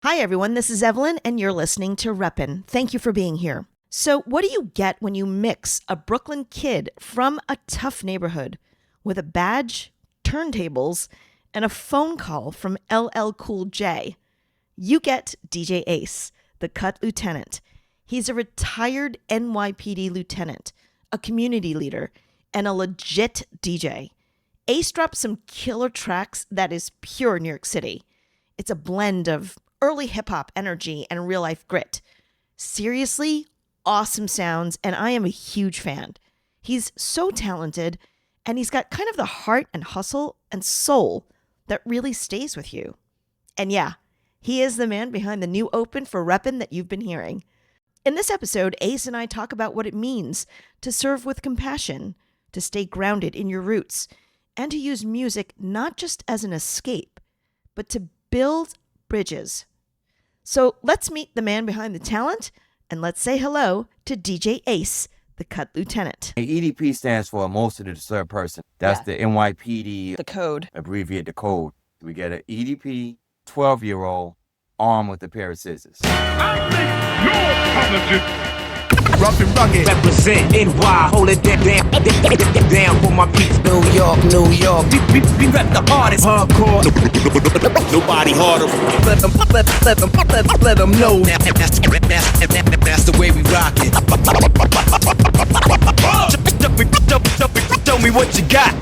Hi, everyone. This is Evelyn, and you're listening to Reppin. Thank you for being here. So, what do you get when you mix a Brooklyn kid from a tough neighborhood with a badge, turntables, and a phone call from LL Cool J? You get DJ Ace, the cut lieutenant. He's a retired NYPD lieutenant, a community leader, and a legit DJ. Ace drops some killer tracks that is pure New York City. It's a blend of early hip-hop energy and real-life grit. Seriously, awesome sounds, and I am a huge fan. He's so talented, and he's got kind of the heart and hustle and soul that really stays with you. And yeah, he is the man behind the new open for Reppin that you've been hearing. In this episode, Ace and I talk about what it means to serve with compassion, to stay grounded in your roots, and to use music not just as an escape, but to build bridges. So let's meet the man behind the talent, and let's say hello to DJ Ace, the cut lieutenant. EDP stands for most of the disturbed person. That's the NYPD. The code. Abbreviate the code. We get an EDP 12-year-old armed with a pair of scissors. I make no apology. Rough and rugged, represent NY, hold it down for my peeps. New York, New York. We rep the hardest, hardcore. Nobody harder. Let them know. That's the way we rock it. Show me what you got.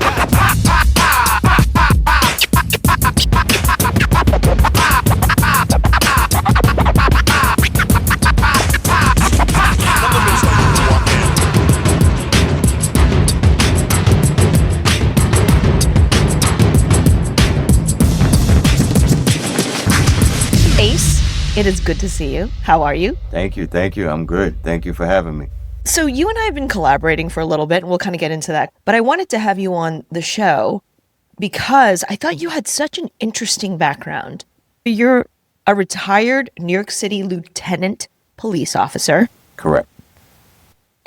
Ace, it is good to see you. How are you? Thank you. I'm good. Thank you for having me. So you and I have been collaborating for a little bit, and we'll kind of get into that. But I wanted to have you on the show because I thought you had such an interesting background. You're a retired New York City lieutenant police officer. Correct.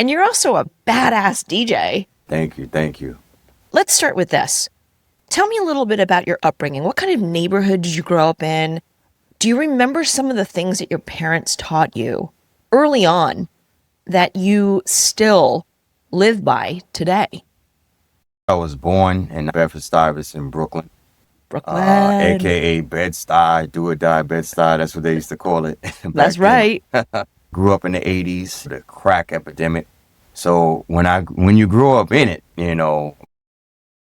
And you're also a badass DJ. Thank you. Let's start with this. Tell me a little bit about your upbringing. What kind of neighborhood did you grow up in? Do you remember some of the things that your parents taught you early on that you still live by today? I was born in Bed-Stuy in Brooklyn. Brooklyn. AKA Bed-Stuy, do or die Bed-Stuy. That's what they used to call it. That's right. Grew up in the 80s, the crack epidemic. So when you grow up in it,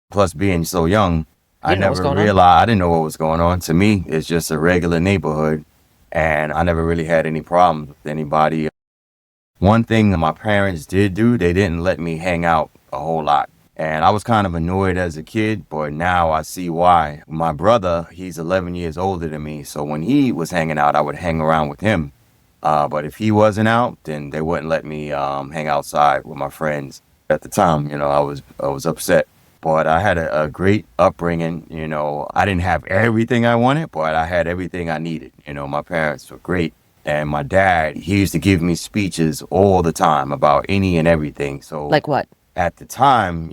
plus being so young, I never realized, I didn't know what was going on. To me, it's just a regular neighborhood, and I never really had any problems with anybody. One thing that my parents did do, they didn't let me hang out a whole lot. And I was kind of annoyed as a kid, but now I see why. My brother, he's 11 years older than me, so when he was hanging out, I would hang around with him. But if he wasn't out, then they wouldn't let me hang outside with my friends. At the time, I was upset. But I had a great upbringing, I didn't have everything I wanted, but I had everything I needed. My parents were great. And my dad, he used to give me speeches all the time about any and everything. So Like what? At the time,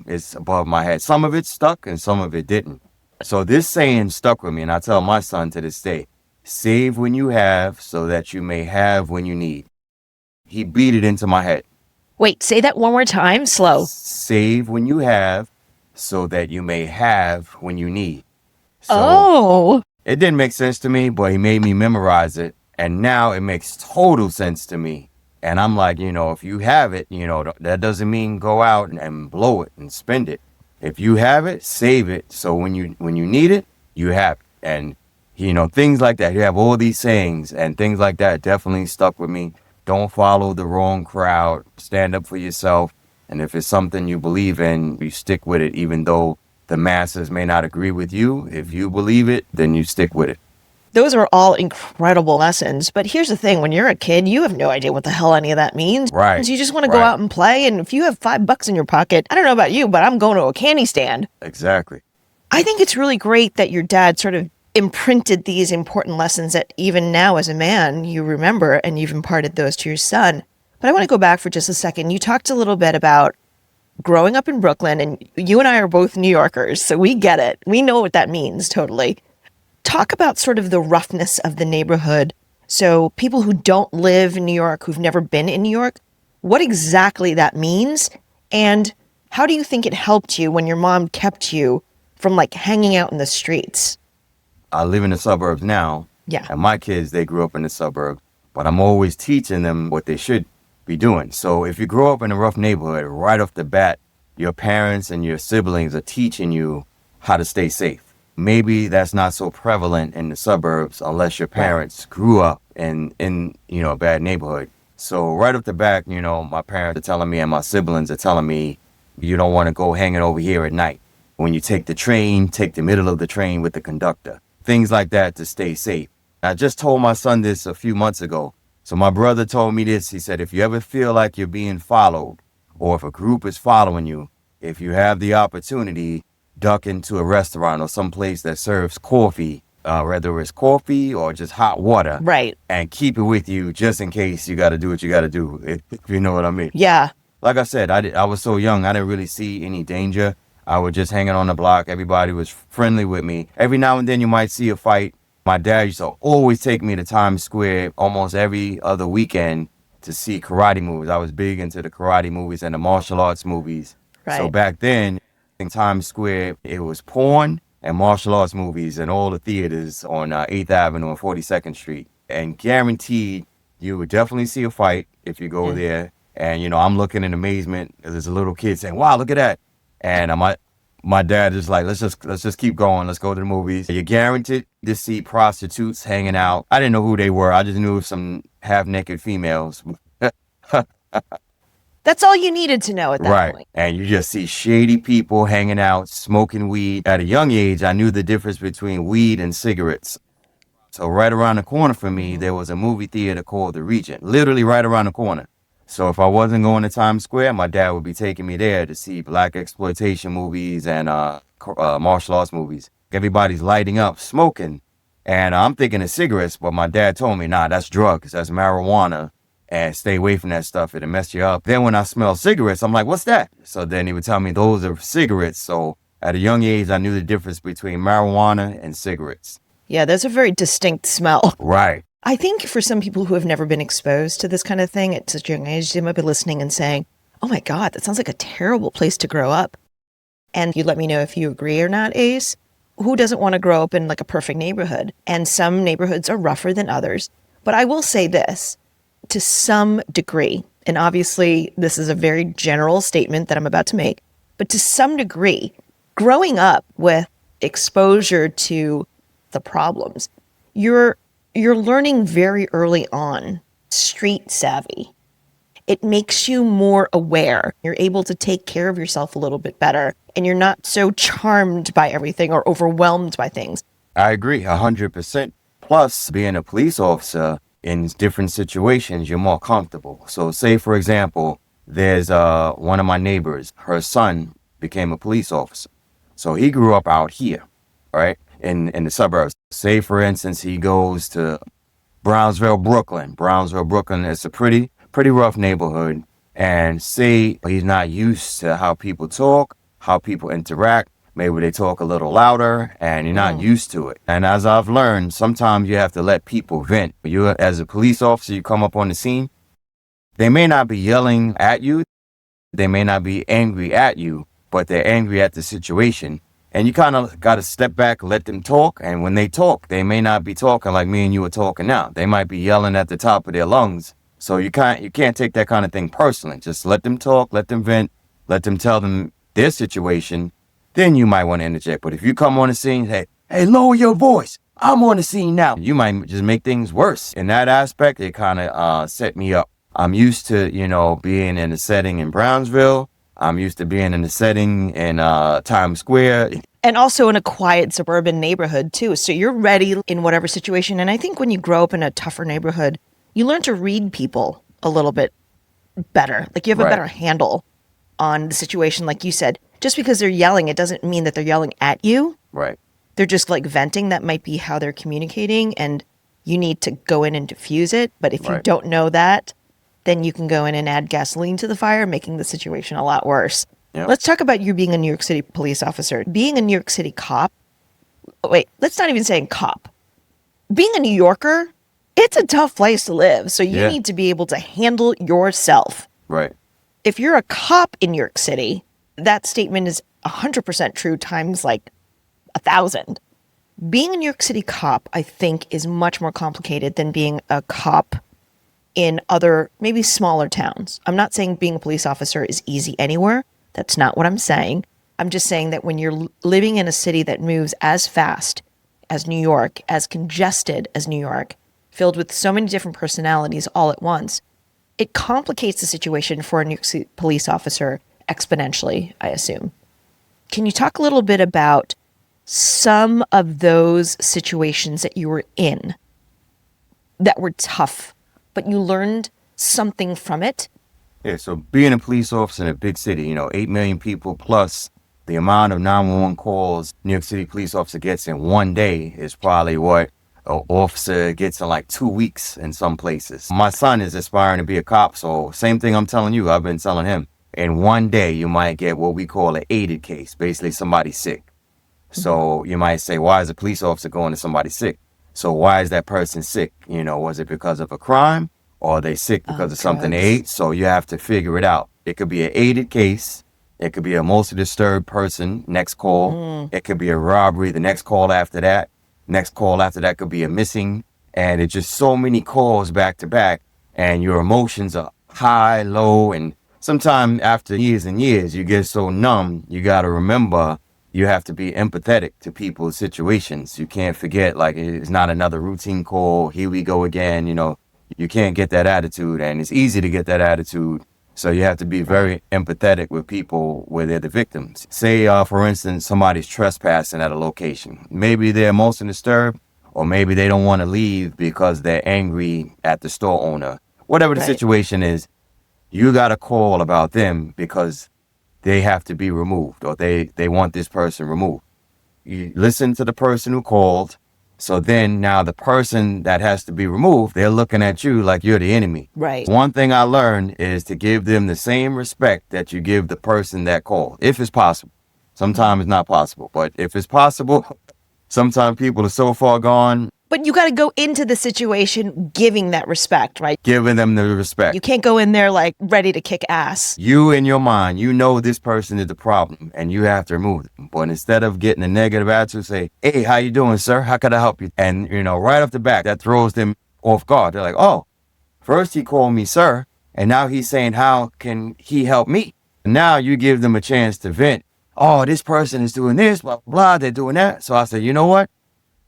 it's above my head. Some of it stuck and some of it didn't. So this saying stuck with me, and I tell my son to this day, save when you have so that you may have when you need. He beat it into my head. Wait, say that one more time, slow. Save when you have so that you may have when you need. So it didn't make sense to me, but he made me memorize it. And now it makes total sense to me. And I'm like, if you have it, that doesn't mean go out and blow it and spend it. If you have it, save it. So when you need it, you have it. And, things like that. You have all these sayings and things like that definitely stuck with me. Don't follow the wrong crowd. Stand up for yourself. And if it's something you believe in, you stick with it, even though the masses may not agree with you. If you believe it, then you stick with it. Those are all incredible lessons. But here's the thing. When you're a kid, you have no idea what the hell any of that means. Right. So you just want to go out and play. And if you have $5 in your pocket, I don't know about you, but I'm going to a candy stand. Exactly. I think it's really great that your dad sort of imprinted these important lessons that even now as a man, you remember, and you've imparted those to your son. But I want to go back for just a second. You talked a little bit about growing up in Brooklyn, and you and I are both New Yorkers, so we get it. We know what that means, totally. Talk about sort of the roughness of the neighborhood. So people who don't live in New York, who've never been in New York, what exactly that means, and how do you think it helped you when your mom kept you from like hanging out in the streets? I live in the suburbs now. Yeah. And my kids, they grew up in the suburbs, but I'm always teaching them what they should be doing. So if you grow up in a rough neighborhood, right off the bat, your parents and your siblings are teaching you how to stay safe. Maybe that's not so prevalent in the suburbs unless your parents grew up in a bad neighborhood. So right off the bat, my parents are telling me and my siblings are telling me, you don't want to go hanging over here at night. When you take the train, take the middle of the train with the conductor. Things like that to stay safe. I just told my son this a few months ago. So my brother told me this. He said, if you ever feel like you're being followed, or if a group is following you, if you have the opportunity, duck into a restaurant or some place that serves coffee, whether it's coffee or just hot water. Right. And keep it with you just in case you got to do what you got to do, if you know what I mean. Yeah. Like I said, I was so young, I didn't really see any danger. I was just hanging on the block. Everybody was friendly with me. Every now and then you might see a fight. My dad used to always take me to Times Square almost every other weekend to see karate movies. I was big into the karate movies and the martial arts movies. Right. So back then, in Times Square, it was porn and martial arts movies in all the theaters on 8th Avenue and 42nd Street. And guaranteed, you would definitely see a fight if you go there. And, I'm looking in amazement. There's a little kid saying, wow, look at that. And my dad is like, let's just keep going. Let's go to the movies. You're guaranteed to see prostitutes hanging out. I didn't know who they were. I just knew some half-naked females. That's all you needed to know at that point. And you just see shady people hanging out, smoking weed. At a young age, I knew the difference between weed and cigarettes. So right around the corner from me, there was a movie theater called The Regent, literally right around the corner. So if I wasn't going to Times Square, my dad would be taking me there to see black exploitation movies and martial arts movies. Everybody's lighting up, smoking. And I'm thinking of cigarettes, but my dad told me, nah, that's drugs, that's marijuana. And stay away from that stuff, it'll mess you up. Then when I smell cigarettes, I'm like, what's that? So then he would tell me those are cigarettes. So at a young age, I knew the difference between marijuana and cigarettes. Yeah, there's a very distinct smell. Right. I think for some people who have never been exposed to this kind of thing at such a young age, they might be listening and saying, oh my God, that sounds like a terrible place to grow up. And you let me know if you agree or not, Ace. Who doesn't want to grow up in like a perfect neighborhood? And some neighborhoods are rougher than others. But I will say this, to some degree, and obviously this is a very general statement that I'm about to make, but to some degree, growing up with exposure to the problems, you're learning very early on street savvy. It makes you more aware. You're able to take care of yourself a little bit better, and you're not so charmed by everything or overwhelmed by things. I agree 100%. Plus, being a police officer in different situations, you're more comfortable. So say, for example, there's one of my neighbors, her son became a police officer. So he grew up out here, right, in the suburbs. Say, for instance, he goes to Brownsville, Brooklyn. Brownsville, Brooklyn is a pretty rough neighborhood. And say he's not used to how people talk, how people interact. Maybe they talk a little louder and you're not used to it. And as I've learned, sometimes you have to let people vent. You, as a police officer, you come up on the scene. They may not be yelling at you. They may not be angry at you, but they're angry at the situation. And you kind of got to step back, let them talk. And when they talk, they may not be talking like me and you are talking now. They might be yelling at the top of their lungs. So you can't take that kind of thing personally. Just let them talk, let them vent, let them tell them their situation. Then you might want to interject. But if you come on the scene, hey, lower your voice. I'm on the scene now. You might just make things worse. In that aspect, it kind of set me up. I'm used to, being in a setting in Brownsville. I'm used to being in a setting in Times Square. And also in a quiet suburban neighborhood, too. So you're ready in whatever situation. And I think when you grow up in a tougher neighborhood, you learn to read people a little bit better. Like you have a better handle on the situation, like you said. Just because they're yelling, it doesn't mean that they're yelling at you. Right. They're just like venting. That might be how they're communicating, and you need to go in and diffuse it. But if you don't know that, then you can go in and add gasoline to the fire, making the situation a lot worse. Yep. Let's talk about you being a New York City police officer. Being a New York City cop, wait, let's not even say cop. Being a New Yorker, it's a tough place to live. So you need to be able to handle yourself. Right. If you're a cop in New York City, that statement is 100% true times like 1,000. Being a New York City cop, I think, is much more complicated than being a cop in other, maybe smaller towns. I'm not saying being a police officer is easy anywhere. That's not what I'm saying. I'm just saying that when you're living in a city that moves as fast as New York, as congested as New York, filled with so many different personalities all at once, it complicates the situation for a New York City police officer exponentially, I assume. Can you talk a little bit about some of those situations that you were in that were tough, but you learned something from it? Yeah, so being a police officer in a big city, 8 million people plus the amount of 911 calls New York City police officer gets in one day is probably what an officer gets in like 2 weeks in some places. My son is aspiring to be a cop, so same thing I'm telling you, I've been telling him. In one day, you might get what we call an aided case, basically somebody sick. So you might say, why is a police officer going to somebody sick? So why is that person sick? Was it because of a crime or are they sick because of something they ate? So you have to figure it out. It could be an aided case. It could be a mostly disturbed person, next call. It could be a robbery, the next call after that. Next call after that could be a missing. And it's just so many calls back to back. And your emotions are high, low. And sometimes after years and years, you get so numb, you got to remember you have to be empathetic to people's situations. You can't forget, like, it's not another routine call. Here we go again. You can't get that attitude. And it's easy to get that attitude. So you have to be very empathetic with people where they're the victims. Say, for instance, somebody's trespassing at a location. Maybe they're emotionally disturbed, or maybe they don't want to leave because they're angry at the store owner. Whatever the situation is, you got to call about them because they have to be removed, or they want this person removed. You listen to the person who called. So then now the person that has to be removed, they're looking at you like you're the enemy. Right. One thing I learned is to give them the same respect that you give the person that called, if it's possible. Sometimes it's not possible, but if it's possible, sometimes people are so far gone. But you got to go into the situation giving that respect, right? Giving them the respect. You can't go in there like ready to kick ass. You in your mind, this person is the problem and you have to remove them. But instead of getting a negative attitude, say, hey, how you doing, sir? How could I help you? And, right off the bat, that throws them off guard. They're like, oh, first he called me sir, and now he's saying, how can he help me? Now you give them a chance to vent. Oh, this person is doing this, blah, blah, blah, they're doing that. So I said, you know what?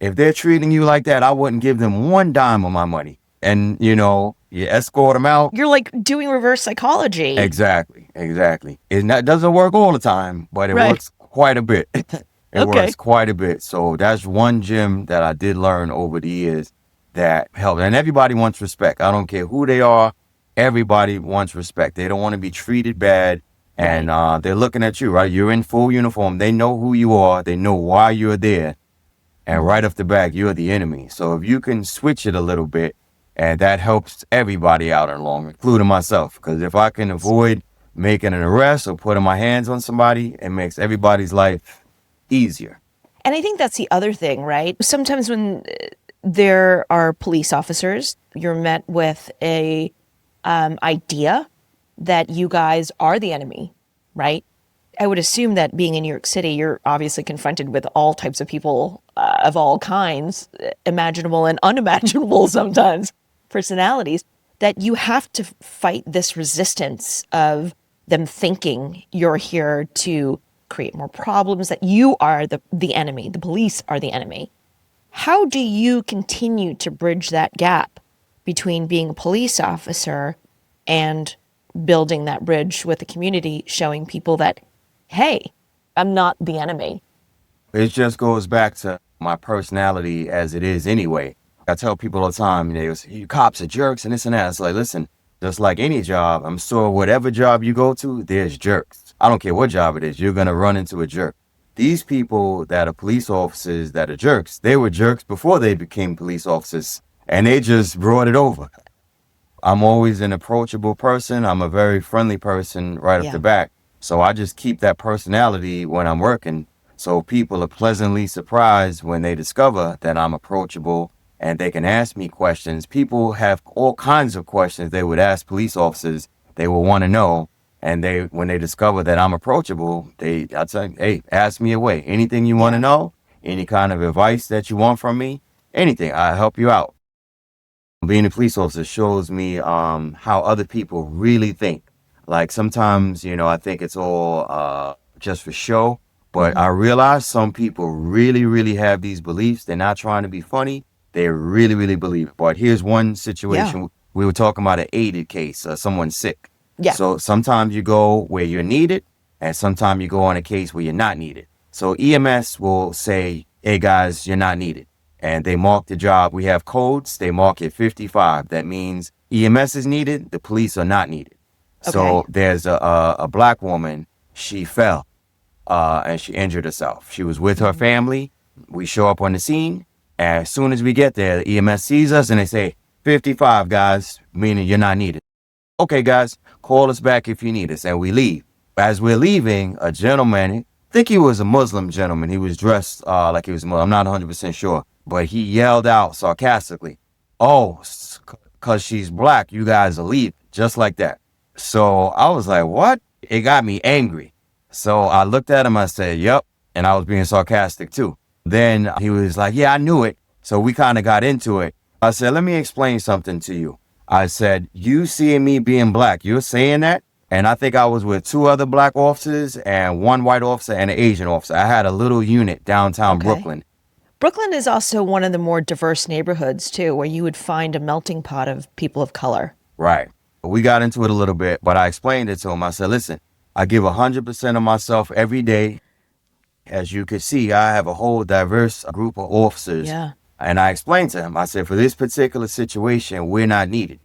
If they're treating you like that, I wouldn't give them one dime of my money. And, you escort them out. You're like doing reverse psychology. Exactly. That doesn't work all the time, but it works quite a bit. It works quite a bit. So that's one gem that I did learn over the years that helped. And everybody wants respect. I don't care who they are. Everybody wants respect. They don't want to be treated bad. And they're looking at you, right? You're in full uniform. They know who you are. They know why you're there. And right off the bat, you're the enemy. So if you can switch it a little bit, and that helps everybody out in the long run, including myself. Because if I can avoid making an arrest or putting my hands on somebody, it makes everybody's life easier. And I think that's the other thing, right? Sometimes when there are police officers, you're met with a idea that you guys are the enemy, right? I would assume that being in New York City, you're obviously confronted with all types of people of all kinds, imaginable and unimaginable sometimes, personalities, that you have to fight this resistance of them thinking you're here to create more problems, that you are the enemy, the police are the enemy. How do you continue to bridge that gap between being a police officer and building that bridge with the community, showing people that, hey, I'm not the enemy? It just goes back to my personality as it is anyway. I tell people all the time, you cops are jerks and this and that. It's like, listen, just like any job, I'm sure whatever job you go to, there's jerks. I don't care what job it is, you're going to run into a jerk. These people that are police officers that are jerks, they were jerks before they became police officers, and they just brought it over. I'm always an approachable person. I'm a very friendly person right off the bat. So I just keep that personality when I'm working. So people are pleasantly surprised when they discover that I'm approachable and they can ask me questions. People have all kinds of questions they would ask police officers. They will want to know. And when they discover that I'm approachable, I'd say, hey, ask me away. Anything you want to know, any kind of advice that you want from me, anything, I'll help you out. Being a police officer shows me how other people really think. Like sometimes, I think it's all just for show, but I realize some people really, really have these beliefs. They're not trying to be funny. They really, really believe it. But here's one situation. Yeah. We were talking about an aided case, someone sick. Yeah. So sometimes you go where you're needed, and sometimes you go on a case where you're not needed. So EMS will say, hey guys, you're not needed. And they mark the job. We have codes. They mark it 55. That means EMS is needed. The police are not needed. Okay. So there's a black woman. She fell and she injured herself. She was with her family. We show up on the scene. And as soon as we get there, the EMS sees us and they say, 55 guys, meaning you're not needed. Okay, guys, call us back if you need us. And we leave. As we're leaving, a gentleman, I think he was a Muslim gentleman. He was dressed like he was Muslim. I'm not 100% sure. But he yelled out sarcastically, oh, because she's black, you guys are leaving. Just like that. So I was like, what? It got me angry. So I looked at him. I said, yep. And I was being sarcastic, too. Then he was like, yeah, I knew it. So we kind of got into it. I said, let me explain something to you. I said, you seeing me being black, you're saying that? And I think I was with 2 other black officers and 1 white officer and an Asian officer. I had a little unit downtown Brooklyn. Brooklyn is also one of the more diverse neighborhoods, too, where you would find a melting pot of people of color. Right. We got into it a little bit, but I explained it to him. I said, listen, I give 100% of myself every day. As you can see, I have a whole diverse group of officers. Yeah. And I explained to him, I said, for this particular situation, we're not needed.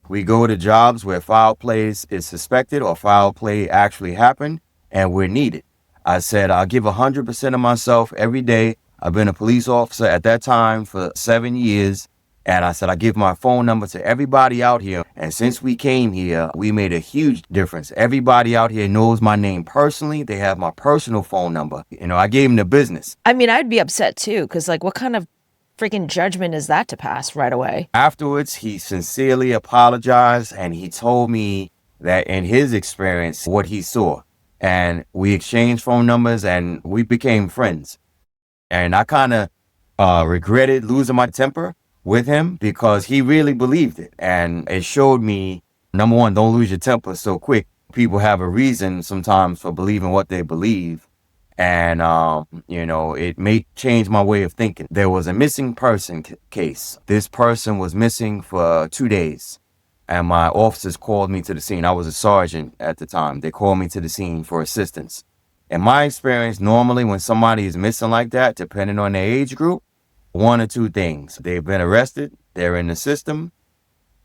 We go to jobs where foul play is suspected or foul play actually happened, and we're needed. I said, I'll give 100% of myself every day. I've been a police officer at that time for 7 years. And I said, I give my phone number to everybody out here. And since we came here, we made a huge difference. Everybody out here knows my name personally. They have my personal phone number. I gave them the business. I mean, I'd be upset, too, because what kind of freaking judgment is that to pass right away? Afterwards, he sincerely apologized. And he told me that in his experience, what he saw. And we exchanged phone numbers and we became friends. And I kind of regretted losing my temper with him because he really believed it. And it showed me, number one, don't lose your temper so quick. People have a reason sometimes for believing what they believe. And, it may change my way of thinking. There was a missing person case. This person was missing for 2 days. And my officers called me to the scene. I was a sergeant at the time. They called me to the scene for assistance. In my experience, normally when somebody is missing like that, depending on their age group, 1 or 2 things. They've been arrested, they're in the system,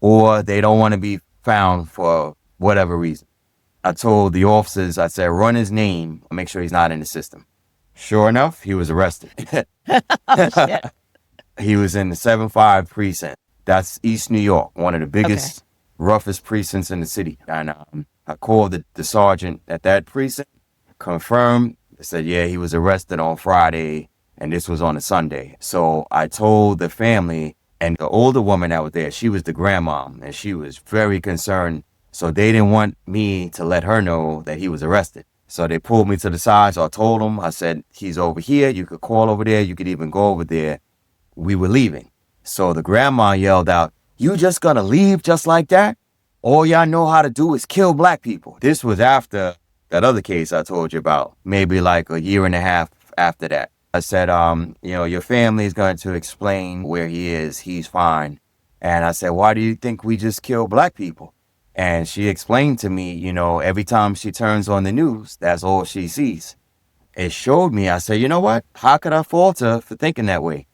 or they don't want to be found for whatever reason. I told the officers, I said, run his name, make sure he's not in the system. Sure enough, he was arrested. Oh, shit. He was in the 7-5 precinct. That's East New York, one of the biggest, roughest precincts in the city. And I called the sergeant at that precinct, confirmed, said, yeah, he was arrested on Friday. And this was on a Sunday. So I told the family, and the older woman that was there, she was the grandmom, and she was very concerned. So they didn't want me to let her know that he was arrested. So they pulled me to the side. So I told them, I said, he's over here. You could call over there. You could even go over there. We were leaving. So the grandma yelled out, you just gonna leave just like that? All y'all know how to do is kill black people. This was after that other case I told you about, maybe like a year and a half after that. I said, your family is going to explain where he is. He's fine. And I said, why do you think we just kill black people? And she explained to me, every time she turns on the news, that's all she sees. It showed me, I said, you know what? How could I fault her for thinking that way?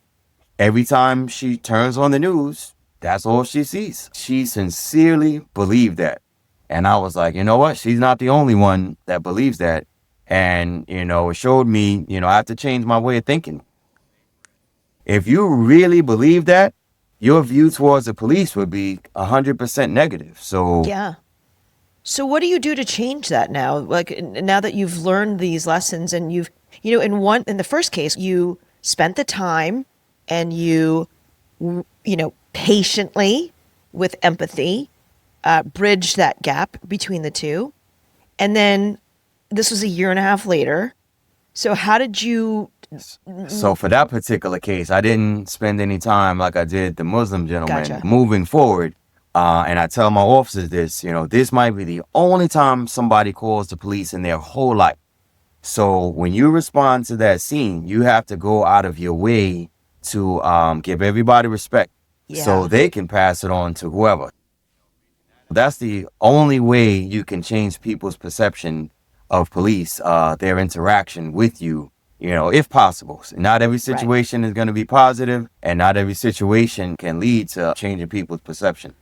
Every time she turns on the news, that's all she sees. She sincerely believed that. And I was like, you know what? She's not the only one that believes that. And, it showed me, I have to change my way of thinking. If you really believe that, your view towards the police would be 100% negative. So, yeah. So what do you do to change that now? Now that you've learned these lessons and you've In the first case, you spent the time and you patiently, with empathy, bridged that gap between the two. And then this was a year and a half later. So how did you... So for that particular case, I didn't spend any time like I did the Muslim gentleman. Gotcha. Moving forward, and I tell my officers this, this might be the only time somebody calls the police in their whole life. So when you respond to that scene, you have to go out of your way to give everybody respect so they can pass it on to whoever. That's the only way you can change people's perception of police, their interaction with you, if possible. Not every situation is going to be positive, and not every situation can lead to changing people's perception.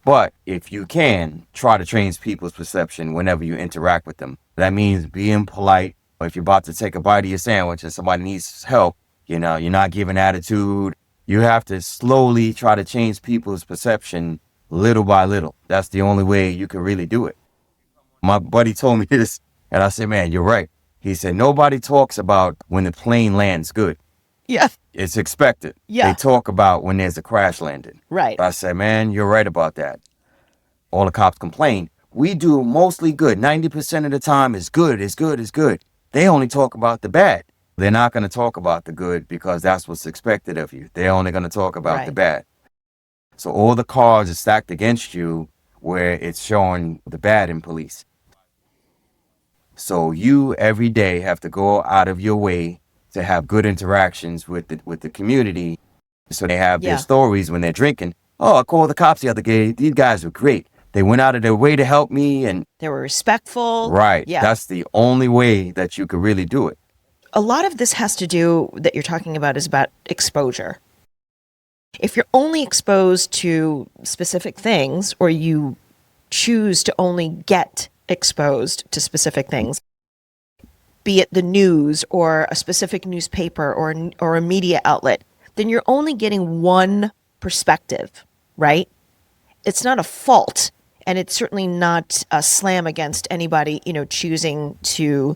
But if you can, try to change people's perception whenever you interact with them. That means being polite. If you're about to take a bite of your sandwich and somebody needs help, you're not giving attitude. You have to slowly try to change people's perception little by little. That's the only way you can really do it. My buddy told me this, and I said, man, you're right. He said, nobody talks about when the plane lands good. Yeah. It's expected. Yeah. They talk about when there's a crash landing. Right. I said, man, you're right about that. All the cops complain. We do mostly good. 90% of the time is good, is good, is good. They only talk about the bad. They're not going to talk about the good because that's what's expected of you. They're only going to talk about the bad. So all the cards are stacked against you where it's showing the bad in police. So you every day have to go out of your way to have good interactions with the community. So they have their stories when they're drinking. Oh, I called the cops the other day. These guys were great. They went out of their way to help me, and they were respectful. Right. Yeah. That's the only way that you could really do it. A lot of this has to do, that you're talking about, is about exposure. If you're only exposed to specific things, or you choose to only get exposed to specific things, be it the news or a specific newspaper or a media outlet, then you're only getting one perspective, right? It's not a fault, and it's certainly not a slam against anybody, choosing to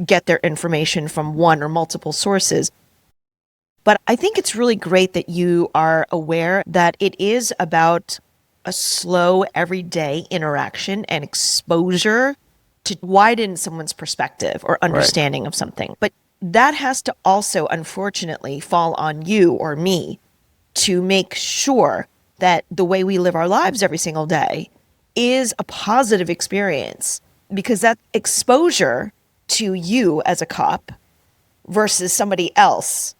get their information from one or multiple sources. But I think it's really great that you are aware that it is about a slow, everyday interaction and exposure to widen someone's perspective or understanding of something. But that has to also, unfortunately, fall on you or me to make sure that the way we live our lives every single day is a positive experience, because that exposure to you as a cop versus somebody else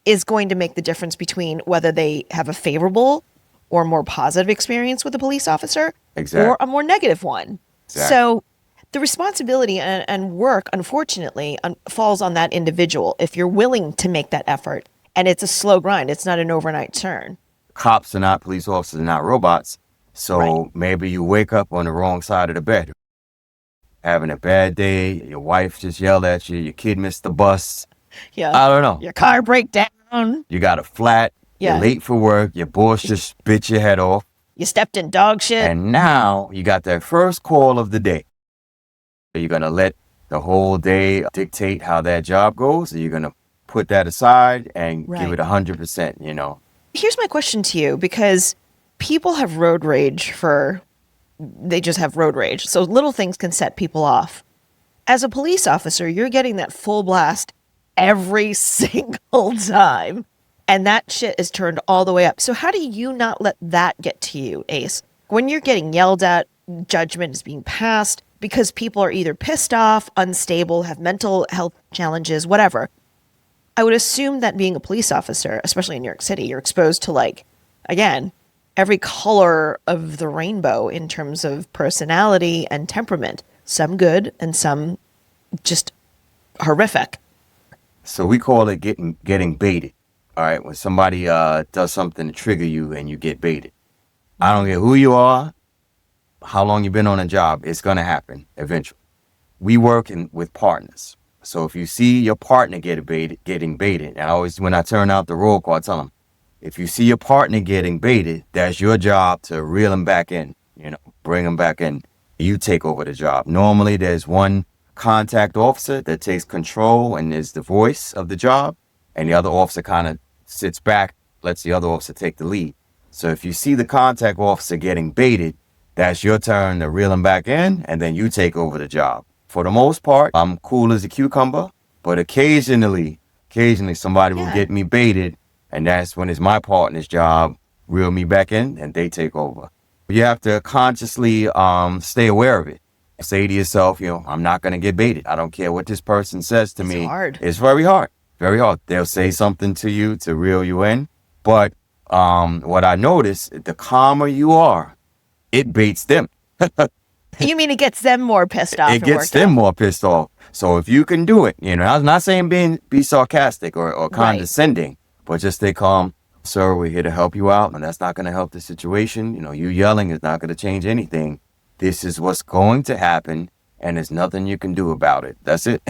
is going to make the difference between whether they have a favorable or more positive experience with a police officer or a more negative one. Exactly. So the responsibility and work, unfortunately, falls on that individual if you're willing to make that effort. And it's a slow grind. It's not an overnight turn. Cops are not police officers, are not robots. So maybe you wake up on the wrong side of the bed. Having a bad day, your wife just yelled at you, your kid missed the bus. Yeah. I don't know. Your car break down. You got a flat. You're late for work. Your boss just bit your head off. You stepped in dog shit. And now you got that first call of the day. Are you going to let the whole day dictate how that job goes? Or are you going to put that aside and give it 100%, Here's my question to you, because people have road rage they just have road rage. So little things can set people off. As a police officer, you're getting that full blast every single time. And that shit is turned all the way up. So how do you not let that get to you, Ace? When you're getting yelled at, judgment is being passed because people are either pissed off, unstable, have mental health challenges, whatever. I would assume that being a police officer, especially in New York City, you're exposed to, again, every color of the rainbow in terms of personality and temperament. Some good and some just horrific. So we call it getting baited. All right, when somebody does something to trigger you and you get baited. I don't care who you are, how long you've been on a job, it's going to happen eventually. We work with partners. So if you see your partner getting baited, and when I turn out the roll call, I tell them, if you see your partner getting baited, that's your job to reel them back in, bring them back in. You take over the job. Normally there's one contact officer that takes control and is the voice of the job, and the other officer kind of sits back, lets the other officer take the lead. So if you see the contact officer getting baited, that's your turn to reel him back in, and then you take over the job. For the most part, I'm cool as a cucumber, but occasionally somebody will get me baited, and that's when it's my partner's job, reel me back in, and they take over. You have to consciously stay aware of it. Say to yourself, I'm not going to get baited. I don't care what this person says to me. It's hard. It's very hard. Very hard. They'll say something to you to reel you in. But what I notice, the calmer you are, it baits them. You mean it gets them more pissed off? It gets them more pissed off. So if you can do it, I'm not saying be sarcastic or condescending, but just stay calm. Sir, we're here to help you out, and that's not going to help the situation. You yelling is not going to change anything. This is what's going to happen, and there's nothing you can do about it. That's it.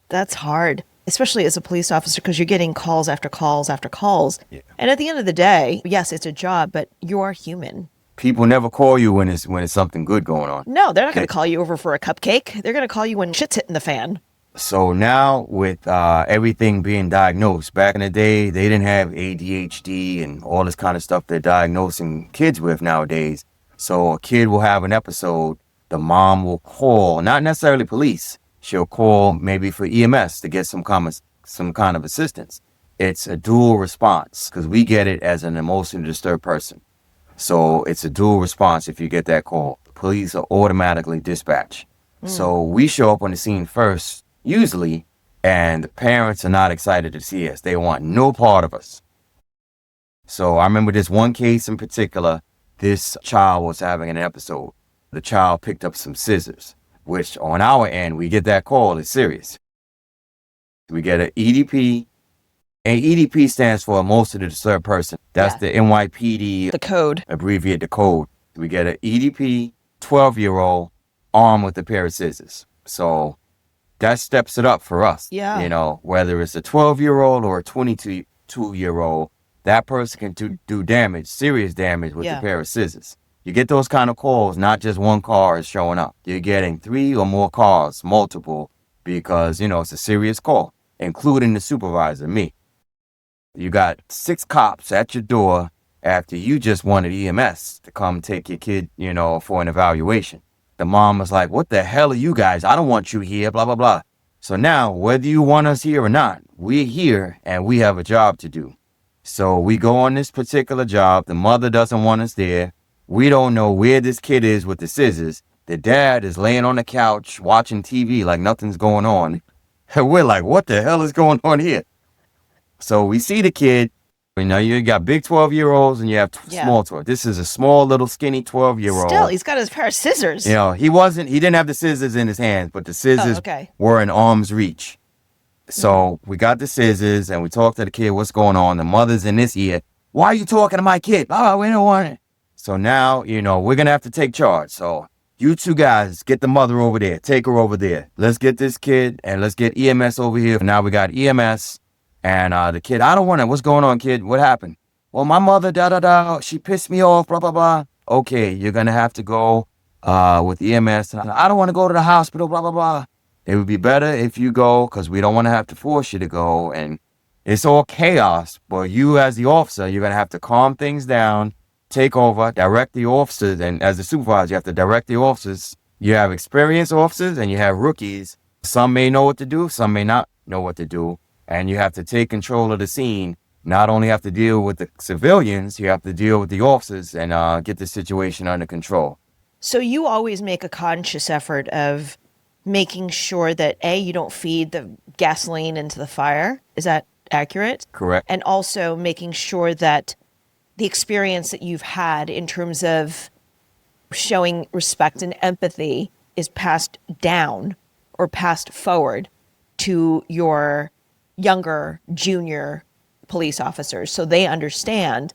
That's hard, especially as a police officer, because you're getting calls after calls after calls. Yeah. And at the end of the day, yes, it's a job, but you are human. People never call you when it's something good going on. No, they're not going to call you over for a cupcake. They're going to call you when shit's hitting the fan. So now with everything being diagnosed, back in the day, they didn't have ADHD and all this kind of stuff they're diagnosing kids with nowadays. So a kid will have an episode, the mom will call, not necessarily police. She'll call maybe for EMS to get some kind of assistance. It's a dual response because we get it as an emotionally disturbed person. So it's a dual response if you get that call. Police are automatically dispatched. So we show up on the scene first, usually, and the parents are not excited to see us. They want no part of us. So I remember this one case in particular. This child was having an episode. The child picked up some scissors, which on our end, we get that call, it's serious. We get an EDP. And EDP stands for emotionally disturbed person. That's the NYPD. The code. Abbreviate the code. We get an EDP, 12-year-old, armed with a pair of scissors. So that steps it up for us. Yeah. Whether it's a 12-year-old or a 22-year-old, that person can do damage, serious damage with a pair of scissors. You get those kind of calls, not just one car is showing up. You're getting 3 or more cars, multiple, because, it's a serious call, including the supervisor, me. You got 6 cops at your door after you just wanted EMS to come take your kid, for an evaluation. The mom was like, what the hell are you guys? I don't want you here, blah, blah, blah. So now, whether you want us here or not, we're here and we have a job to do. So we go on this particular job. The mother doesn't want us there. We don't know where this kid is with the scissors. The dad is laying on the couch watching TV like nothing's going on. And we're like, what the hell is going on here? So we see the kid. You got big 12-year-olds and you have small 12. This is a small little skinny 12-year-old. Still, he's got his pair of scissors. He didn't have the scissors in his hands, but the scissors were in arm's reach. So we got the scissors and we talked to the kid, what's going on? The mother's in this ear. Why are you talking to my kid? Oh, we don't want it. So now, we're going to have to take charge. So you 2 guys, get the mother over there. Take her over there. Let's get this kid and let's get EMS over here. Now we got EMS and the kid, I don't want it. What's going on, kid? What happened? Well, my mother, she pissed me off, blah, blah, blah. Okay, you're going to have to go with EMS. I don't want to go to the hospital, blah, blah, blah. It would be better if you go because we don't want to have to force you to go. And it's all chaos. But you as the officer, you're going to have to calm things down, take over, direct the officers. And as the supervisor, you have to direct the officers. You have experienced officers and you have rookies. Some may know what to do. Some may not know what to do. And you have to take control of the scene. Not only have to deal with the civilians, you have to deal with the officers and get the situation under control. So you always make a conscious effort of making sure that, A, you don't feed the gasoline into the fire. Is that accurate? Correct. And also making sure that the experience that you've had in terms of showing respect and empathy is passed down or passed forward to your younger, junior police officers so they understand.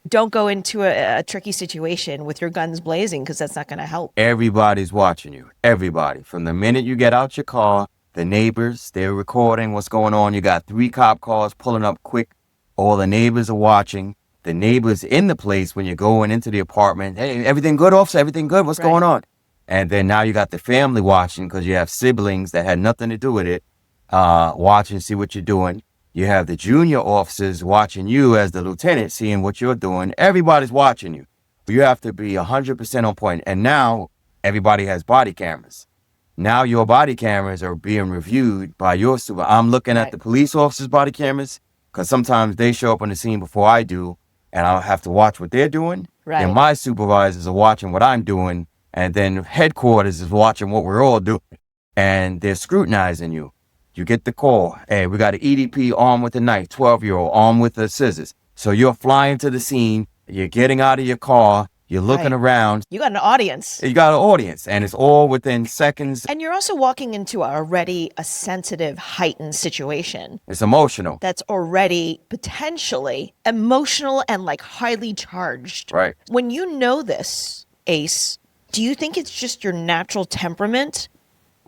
Don't go into a tricky situation with your guns blazing because that's not going to help. Everybody's watching you. Everybody. From the minute you get out your car, the neighbors, they're recording what's going on. You got 3 cop cars pulling up quick. All the neighbors are watching. The neighbors in the place when you're going into the apartment. Hey, everything good, officer? Everything good? What's going on? And then now you got the family watching because you have siblings that had nothing to do with it, watching, see what you're doing. You have the junior officers watching you as the lieutenant, seeing what you're doing. Everybody's watching you. You have to be 100% on point. And now everybody has body cameras. Now your body cameras are being reviewed by your super. I'm looking at the police officers' body cameras because sometimes they show up on the scene before I do, and I'll have to watch what they're doing. Right. And my supervisors are watching what I'm doing, and then headquarters is watching what we're all doing, and they're scrutinizing you. You get the call. Hey, we got an EDP armed with a knife, 12-year-old armed with the scissors. So you're flying to the scene. You're getting out of your car. You're looking around. You got an audience. You got an audience, and it's all within seconds. And you're also walking into already a sensitive, heightened situation. It's emotional. That's already potentially emotional and like highly charged. Right. When you know this, Ace, do you think it's just your natural temperament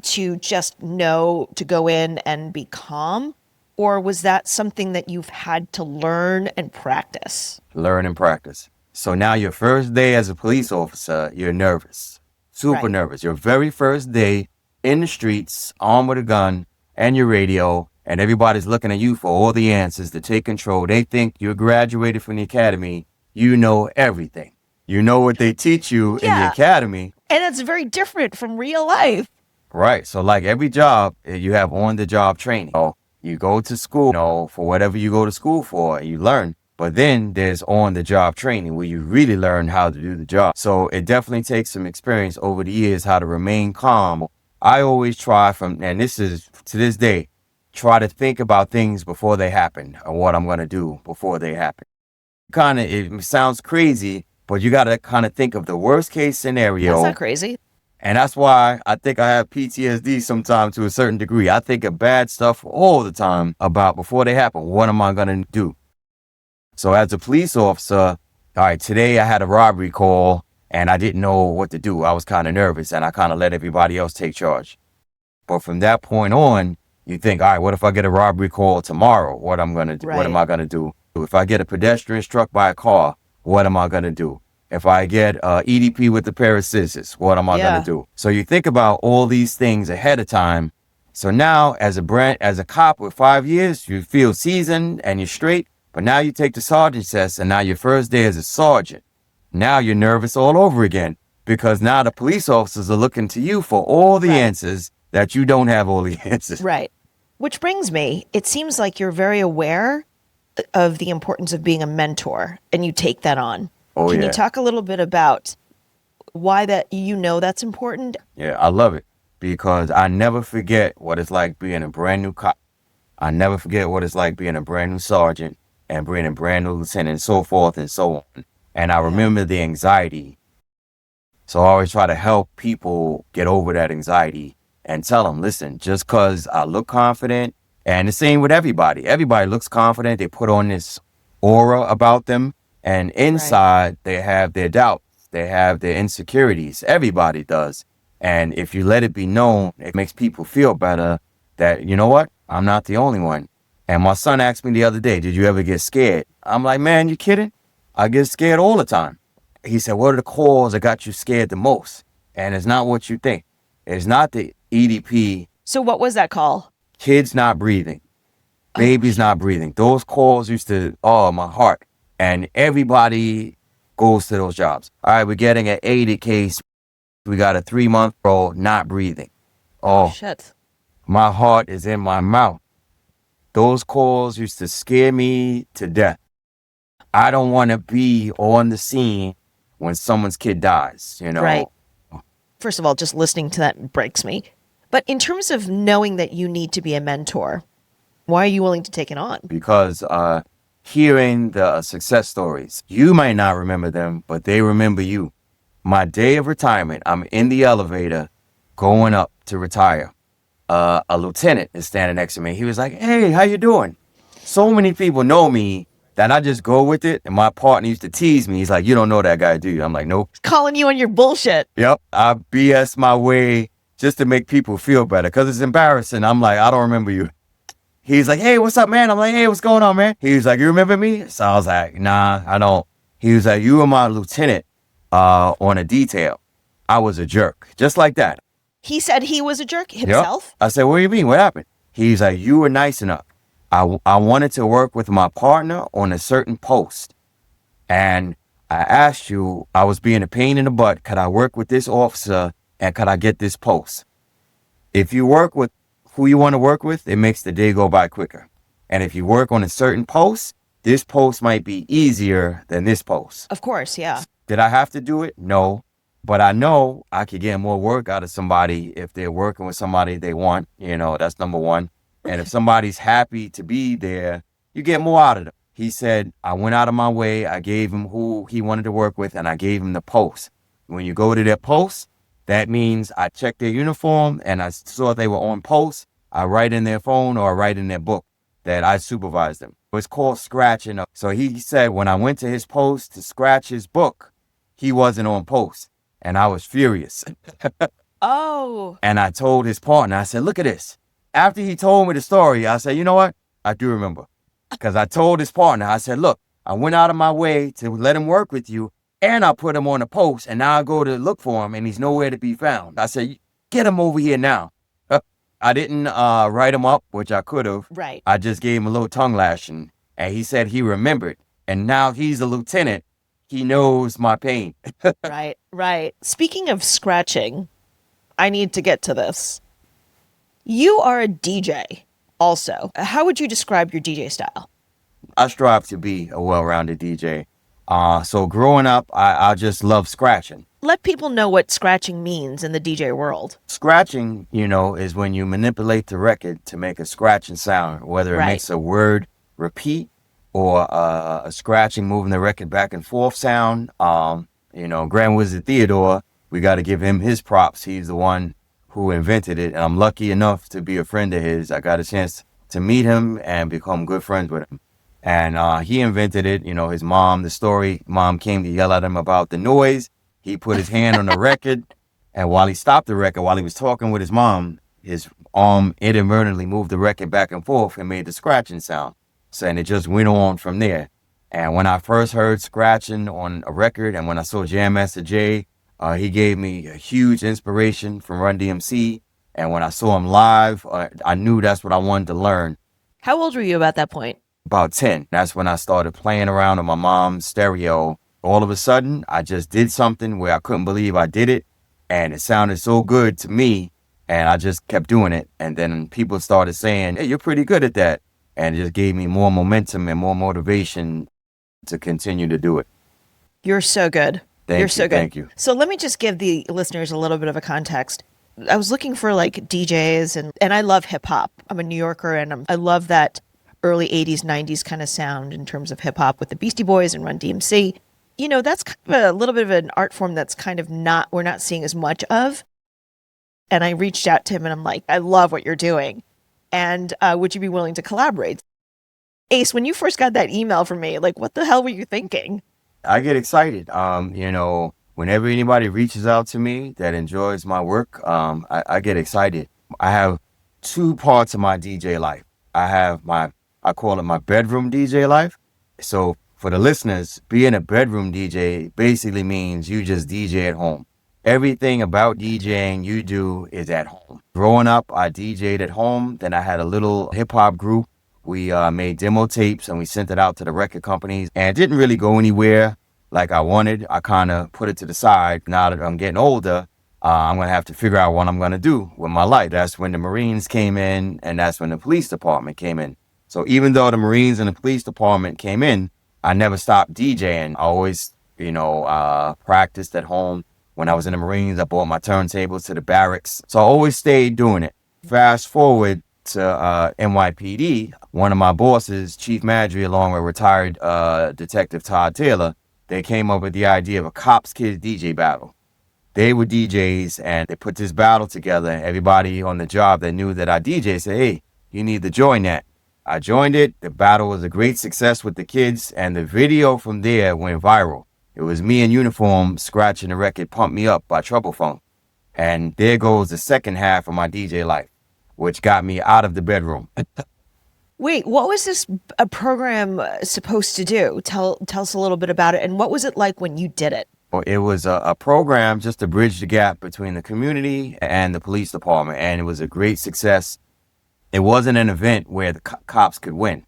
to just know to go in and be calm? Or was that something that you've had to learn and practice? Learn and practice. So now your first day as a police officer, you're nervous, super nervous. Your very first day in the streets, armed with a gun and your radio, and everybody's looking at you for all the answers to take control. They think you're graduated from the academy. You know everything. You know what they teach you in the academy. And it's very different from real life. Right. So like every job, you have on-the-job training. So you go to school, for whatever you go to school for, and you learn. But then there's on-the-job training where you really learn how to do the job. So it definitely takes some experience over the years how to remain calm. I always try and this is to this day, try to think about things before they happen or what I'm going to do before they happen. It sounds crazy, but you got to kind of think of the worst case scenario. That's not crazy. And that's why I think I have PTSD sometimes to a certain degree. I think of bad stuff all the time about before they happen. What am I going to do? So as a police officer, all right, today I had a robbery call and I didn't know what to do. I was kind of nervous and I kind of let everybody else take charge. But from that point on, you think, all right, what if I get a robbery call tomorrow? What am I going to do? What am I going to do? If I get a pedestrian struck by a car, what am I going to do? If I get EDP with a pair of scissors, what am I going to do? So you think about all these things ahead of time. So now as a cop with 5 years, you feel seasoned and you're straight. But now you take the sergeant test and now your first day as a sergeant. Now you're nervous all over again because now the police officers are looking to you for all the answers that you don't have all the answers. Right. Which brings me, it seems like you're very aware of the importance of being a mentor and you take that on. Can you talk a little bit about why that's important? Yeah, I love it because I never forget what it's like being a brand new cop. I never forget what it's like being a brand new sergeant and being a brand new lieutenant and so forth and so on. And I remember the anxiety. So I always try to help people get over that anxiety and tell them, listen, just because I look confident, and the same with everybody. Everybody looks confident. They put on this aura about them. And inside, they have their doubts. They have their insecurities. Everybody does. And if you let it be known, it makes people feel better that, you know what? I'm not the only one. And my son asked me the other day, did you ever get scared? I'm like, man, you kidding? I get scared all the time. He said, what are the calls that got you scared the most? And it's not what you think. It's not the EDP. So what was that call? Kids not breathing. Babies not breathing. Those calls used to, my heart. And everybody goes to those jobs. All right, we're getting an 80 case. We got a 3-month-old not breathing. Oh, shit. My heart is in my mouth. Those calls used to scare me to death. I don't want to be on the scene when someone's kid dies, Right. First of all, just listening to that breaks me. But in terms of knowing that you need to be a mentor, why are you willing to take it on? Because hearing the success stories, you might not remember them, but they remember you. My day of retirement, I'm in the elevator going up to retire. A lieutenant is standing next to me. He was like, hey, how you doing? So many people know me that I just go with it. And my partner used to tease me. He's like, you don't know that guy, do you? I'm like, nope. Calling you on your bullshit. Yep. I BS my way just to make people feel better because it's embarrassing. I'm like, I don't remember you. He's like, hey, what's up, man? I'm like, hey, what's going on, man? He was like, you remember me? So I was like, nah, I don't. He was like, you were my lieutenant on a detail. I was a jerk. Just like that. He said he was a jerk himself? Yep. I said, what do you mean? What happened? He's like, you were nice enough. I wanted to work with my partner on a certain post. And I asked you, I was being a pain in the butt. Could I work with this officer and could I get this post? If you work with who you want to work with, it makes the day go by quicker. And if you work on a certain post, this post might be easier than this post. Of course, yeah. Did I have to do it? No. But I know I could get more work out of somebody if they're working with somebody they want. That's number one. And if somebody's happy to be there, you get more out of them. He said, I went out of my way. I gave him who he wanted to work with, and I gave him the post. When you go to their post, that means I checked their uniform and I saw they were on post. I write in their phone or I write in their book that I supervised them. It's called scratching. So he said when I went to his post to scratch his book, he wasn't on post. And I was furious. Oh. And I told his partner, I said, look at this. After he told me the story, I said, you know what? I do remember. Because I told his partner, I said, look, I went out of my way to let him work with you. And I put him on a post. And now I go to look for him and he's nowhere to be found. I said, get him over here now. I didn't write him up, which I could have. Right. I just gave him a little tongue lashing. And he said he remembered. And now he's a lieutenant. He knows my pain. Right. Speaking of scratching, I need to get to this. You are a DJ also. How would you describe your DJ style? I strive to be a well-rounded DJ. So growing up, I just love scratching. Let people know what scratching means in the DJ world. Scratching, is when you manipulate the record to make a scratching sound, whether it makes a word repeat or a scratching, moving the record back and forth sound. Grand Wizard Theodore, we got to give him his props. He's the one who invented it. And I'm lucky enough to be a friend of his. I got a chance to meet him and become good friends with him. And he invented it. His mom, mom came to yell at him about the noise. He put his hand on the record. And while he stopped the record, while he was talking with his mom, his arm inadvertently moved the record back and forth and made the scratching sound. So, and it just went on from there. And when I first heard scratching on a record and when I saw Jam Master Jay, he gave me a huge inspiration from Run DMC. And when I saw him live, I knew that's what I wanted to learn. How old were you about that point? About 10. That's when I started playing around on my mom's stereo. All of a sudden, I just did something where I couldn't believe I did it. And it sounded so good to me. And I just kept doing it. And then people started saying, hey, you're pretty good at that. And it just gave me more momentum and more motivation to continue to do it. You're so good. You're so good. Thank you. So let me just give the listeners a little bit of a context. I was looking for like DJs and I love hip hop. I'm a New Yorker and I love that early 80s, 90s kind of sound in terms of hip hop with the Beastie Boys and Run DMC. That's kind of a little bit of an art form that's kind of we're not seeing as much of. And I reached out to him and I'm like, I love what you're doing. And would you be willing to collaborate? Ace, when you first got that email from me, like, what the hell were you thinking? I get excited. Whenever anybody reaches out to me that enjoys my work, I get excited. I have two parts of my DJ life. I have I call it my bedroom DJ life. So for the listeners, being a bedroom DJ basically means you just DJ at home. Everything about DJing you do is at home. Growing up, I DJ'd at home. Then I had a little hip hop group. We made demo tapes and we sent it out to the record companies. And it didn't really go anywhere like I wanted. I kind of put it to the side. Now that I'm getting older, I'm going to have to figure out what I'm going to do with my life. That's when the Marines came in and that's when the police department came in. So even though the Marines and the police department came in, I never stopped DJing. I always, practiced at home. When I was in the Marines, I brought my turntables to the barracks. So I always stayed doing it. Fast forward to NYPD, one of my bosses, Chief Madry, along with retired Detective Todd Taylor, they came up with the idea of a cops kids DJ battle. They were DJs and they put this battle together. Everybody on the job that knew that I DJ said, hey, you need to join that. I joined it. The battle was a great success with the kids and the video from there went viral. It was me in uniform scratching the record Pump Me Up by Trouble Funk. And there goes the second half of my DJ life, which got me out of the bedroom. Wait, what was this program supposed to do? Tell us a little bit about it. And what was it like when you did it? It was a program just to bridge the gap between the community and the police department, and it was a great success. It wasn't an event where the cops could win.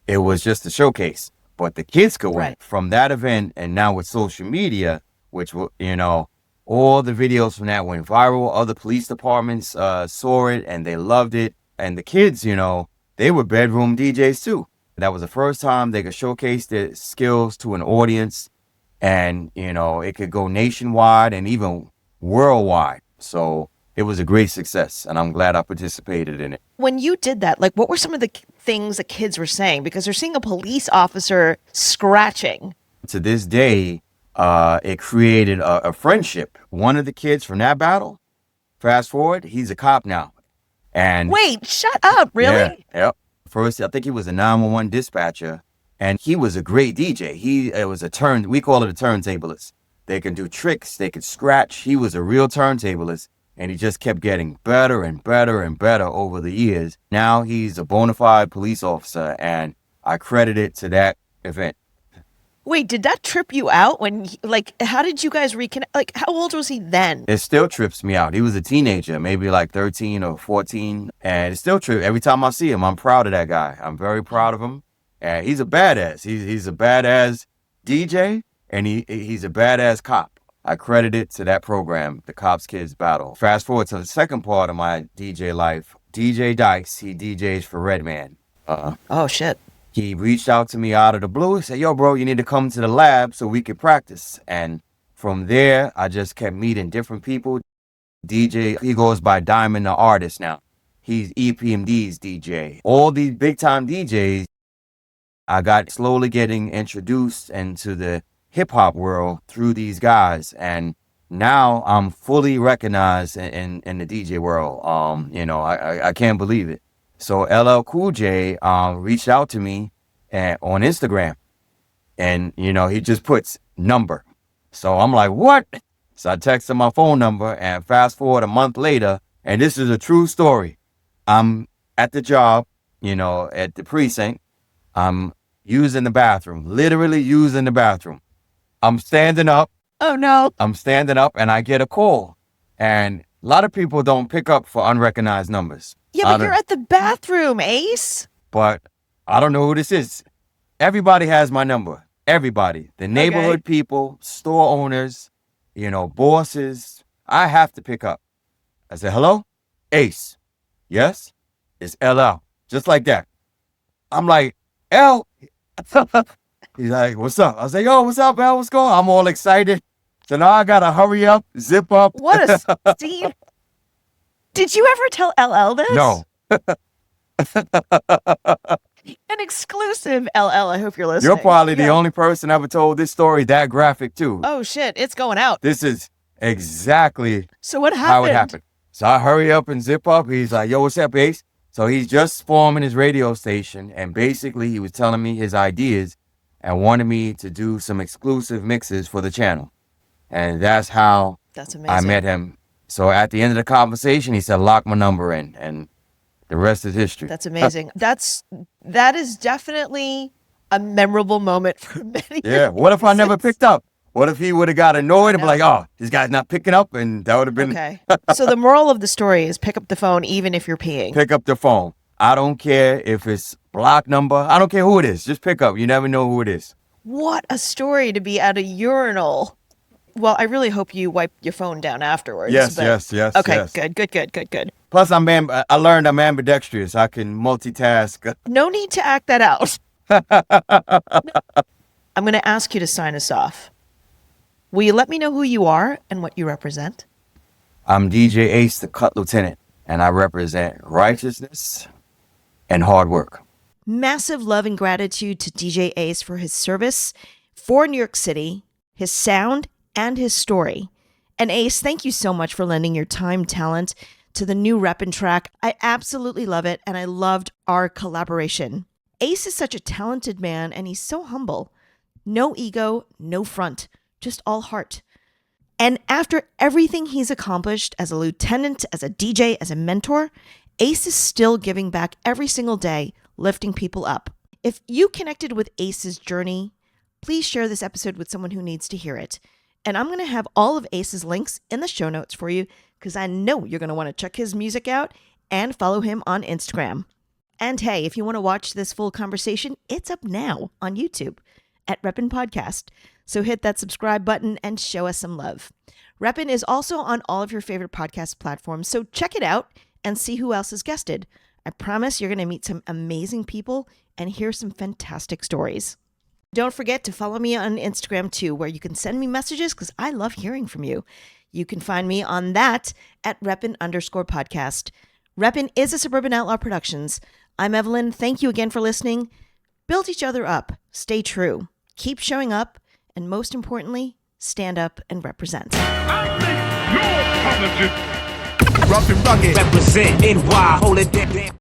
It was just a showcase, but the kids could win. Right. From that event. And now with social media, which, you know, all the videos from that went viral. Other police departments saw it and they loved it. And the kids, you know, they were bedroom DJs too. That was the first time they could showcase their skills to an audience. And, you know, it could go nationwide and even worldwide. So it was a great success, and I'm glad I participated in it. When you did that, like, what were some of the things the kids were saying? Because they're seeing a police officer scratching. To this day, it created a friendship. One of the kids from that battle, fast forward, he's a cop now. And wait, shut up, really? Yeah, yep. First, I think he was a 911 dispatcher, and he was a great DJ. It was we call it a turntablist. They can do tricks, they could scratch. He was a real turntablist. And he just kept getting better and better and better over the years. Now he's a bona fide police officer, and I credit it to that event. Wait, did that trip you out when, how did you guys reconnect? Like, how old was he then? It still trips me out. He was a teenager, maybe like 13 or 14. And it still trips. Every time I see him, I'm proud of that guy. I'm very proud of him. And he's a badass. He's a badass DJ, and he's a badass cop. I credit it to that program, the Cops Kids Battle. Fast forward to the second part of my DJ life. DJ Dice, he DJs for Redman. Oh, shit. He reached out to me out of the blue. He said, yo, bro, you need to come to the lab so we could practice. And from there, I just kept meeting different people. DJ, he goes by Diamond the Artist now. He's EPMD's DJ. All these big-time DJs, I got slowly getting introduced into the hip-hop world through these guys, and now I'm fully recognized in the DJ world. You know, I can't believe it. So LL Cool J reached out to me on Instagram, and you know, he just puts number. So I'm like, what? So I texted my phone number, and fast forward a month later, and this is a true story. I'm at the job, you know, at the precinct. I'm using the bathroom, literally using the bathroom. I'm standing up. Oh, no. I'm standing up and I get a call. And a lot of people don't pick up for unrecognized numbers. Yeah, but you're at the bathroom, Ace. But I don't know who this is. Everybody has my number. Everybody. The neighborhood people, store owners, you know, bosses. I have to pick up. I said, hello? Ace. Yes? It's LL. Just like that. I'm like, L. He's like, what's up? I was like, yo, what's up, man? What's going on? I'm all excited. So now I got to hurry up, zip up. What a Steve. Did you ever tell LL this? No. An exclusive, LL. I hope you're listening. You're probably the only person ever told this story that graphic, too. Oh, shit. It's going out. This is exactly so what happened? How it happened. So I hurry up and zip up. He's like, yo, what's up, Ace? So he's just forming his radio station. And basically, he was telling me his ideas and wanted me to do some exclusive mixes for the channel. And that's how I met him. So at the end of the conversation, he said, lock my number in. And the rest is history. That's amazing. That is definitely a memorable moment for many. Yeah. What if I never picked up? What if he would have got annoyed and be like, oh, this guy's not picking up? And that would have been... Okay. So the moral of the story is pick up the phone even if you're peeing. Pick up the phone. I don't care if it's block number. I don't care who it is. Just pick up. You never know who it is. What a story to be at a urinal. Well, I really hope you wipe your phone down afterwards. Yes. Okay, yes. Good. Plus, I learned I'm ambidextrous. I can multitask. No need to act that out. I'm going to ask you to sign us off. Will you let me know who you are and what you represent? I'm DJ Ace, the Cut Lieutenant, and I represent righteousness and hard work. Massive love and gratitude to DJ Ace for his service for New York City, his sound, and his story. And Ace, thank you so much for lending your time, talent to the new Reppin track. I absolutely love it, and I loved our collaboration. Ace is such a talented man, and he's so humble. No ego, no front, just all heart. And after everything he's accomplished as a lieutenant, as a DJ, as a mentor, Ace is still giving back every single day, lifting people up. If you connected with Ace's journey, please share this episode with someone who needs to hear it. And I'm going to have all of Ace's links in the show notes for you because I know you're going to want to check his music out and follow him on Instagram. And hey, if you want to watch this full conversation, it's up now on YouTube at Reppin Podcast. So hit that subscribe button and show us some love. Reppin is also on all of your favorite podcast platforms, so check it out and see who else is guested. I promise you're going to meet some amazing people and hear some fantastic stories. Don't forget to follow me on Instagram too, where you can send me messages because I love hearing from you. You can find me on that at Reppin_podcast. Reppin is a Suburban Outlaw Productions. I'm Evelyn. Thank you again for listening. Build each other up. Stay true. Keep showing up. And most importantly, stand up and represent. I make no apologies. Rough and rugged. Represent NY, hold it down.